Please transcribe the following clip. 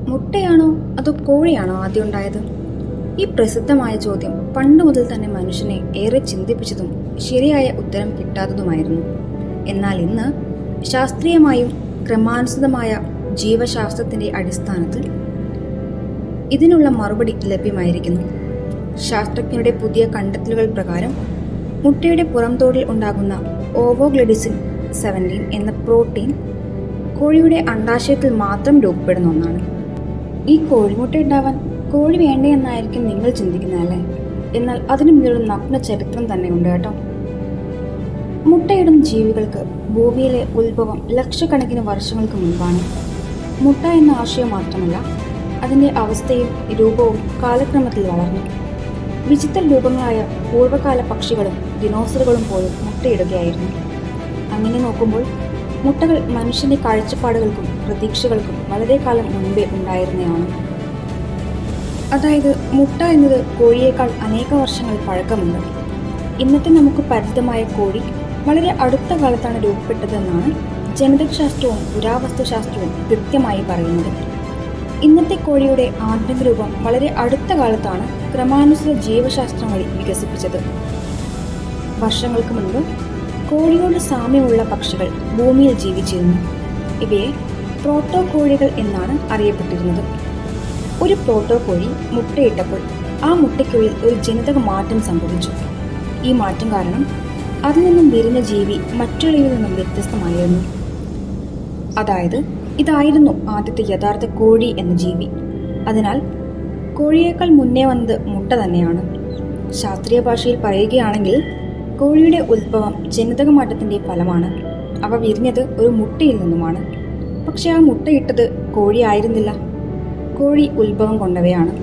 മുട്ടയാണോ അതോ കോഴിയാണോ ആദ്യം ഉണ്ടായത്? ഈ പ്രസിദ്ധമായ ചോദ്യം പണ്ട് മുതൽ തന്നെ മനുഷ്യനെ ഏറെ ചിന്തിപ്പിച്ചതും ശരിയായ ഉത്തരം കിട്ടാത്തതുമായിരുന്നു. എന്നാൽ ഇന്ന് ശാസ്ത്രീയമായും ക്രമാനുസൃതമായ ജീവശാസ്ത്രത്തിന്റെ അടിസ്ഥാനത്തിൽ ഇതിനുള്ള മറുപടി ലഭ്യമായിരിക്കുന്നു. ശാസ്ത്രജ്ഞരുടെ പുതിയ കണ്ടെത്തലുകൾ പ്രകാരം മുട്ടയുടെ പുറംതോടിൽ ഉണ്ടാകുന്ന ഓവോഗ്ലഡിസിൻ 17 എന്ന പ്രോട്ടീൻ കോഴിയുടെ അണ്ഡാശയത്തിൽ മാത്രം രൂപപ്പെടുന്ന ഒന്നാണ്. ഈ കോഴിമുട്ട ഉണ്ടാവാൻ കോഴി വേണ്ടയെന്നായിരിക്കും നിങ്ങൾ ചിന്തിക്കുന്നതല്ലേ? എന്നാൽ അതിനു മുന്നിലൊരു നഗ്ന ചരിത്രം തന്നെയുണ്ട് കേട്ടോ. മുട്ടയിടും ജീവികൾക്ക് ഭൂമിയിലെ ഉത്ഭവം ലക്ഷക്കണക്കിന് വർഷങ്ങൾക്ക് മുൻപാണ്. മുട്ട എന്ന ആശയം മാത്രമല്ല, അതിൻ്റെ അവസ്ഥയും രൂപവും കാലക്രമത്തിൽ വളർന്നു. വിചിത്ര രൂപങ്ങളായ പൂർവ്വകാല പക്ഷികളും ദിനോസറുകളും പോലും മുട്ടയിടുകയായിരുന്നു. അങ്ങനെ നോക്കുമ്പോൾ മുട്ടകൾ മനുഷ്യന്റെ കാഴ്ചപ്പാടുകൾക്കും പ്രതീക്ഷകൾക്കും വളരെ കാലം മുൻപേ ഉണ്ടായിരുന്നതാണ്. അതായത് മുട്ട എന്നത് കോഴിയേക്കാൾ അനേക വർഷങ്ങൾ പഴക്കമുണ്ട്. ഇന്നത്തെ നമുക്ക് പരിചിതമായ കോഴി വളരെ അടുത്ത കാലത്താണ് രൂപപ്പെട്ടതെന്നാണ് ജനിതക ശാസ്ത്രവും പുരാവസ്തുശാസ്ത്രവും കൃത്യമായി പറയുന്നത്. ഇന്നത്തെ കോഴിയുടെ ആധുനിക രൂപം വളരെ അടുത്ത കാലത്താണ് ക്രമാനുസൃത ജീവശാസ്ത്രം വഴി വികസിപ്പിച്ചത്. വർഷങ്ങൾക്ക് മുൻപ് കോഴിയോട് സാമ്യമുള്ള പക്ഷികൾ ഭൂമിയിൽ ജീവിച്ചിരുന്നു. ഇവയെ പ്രോട്ടോ കോഴികൾ എന്നാണ് അറിയപ്പെട്ടിരുന്നത്. ഒരു പ്രോട്ടോ കോഴി മുട്ടയിട്ടപ്പോൾ ആ മുട്ടയ്ക്കുള്ളിൽ ഒരു ജനിതക മാറ്റം സംഭവിച്ചു. ഈ മാറ്റം കാരണം അതിൽ നിന്നും വിരിഞ്ഞ ജീവി മറ്റുള്ളവയിൽ നിന്നും വ്യത്യസ്തമായിരുന്നു. അതായത് ഇതായിരുന്നു ആദ്യത്തെ യഥാർത്ഥ കോഴി എന്ന ജീവി. അതിനാൽ കോഴിയേക്കാൾ മുന്നേ വന്നത് മുട്ട തന്നെയാണ്. ശാസ്ത്രീയ ഭാഷയിൽ പറയുകയാണെങ്കിൽ കോഴിയുടെ ഉത്ഭവം ജനിതക മാറ്റത്തിന്റെ ഫലമാണ്. അവ വിരിഞ്ഞത് ഒരു മുട്ടയിൽ നിന്നുമാണ്. പക്ഷെ ആ മുട്ടയിട്ടത് കോഴി ആയിരുന്നില്ല. കോഴി ഉത്ഭവം കൊണ്ടവയാണ്.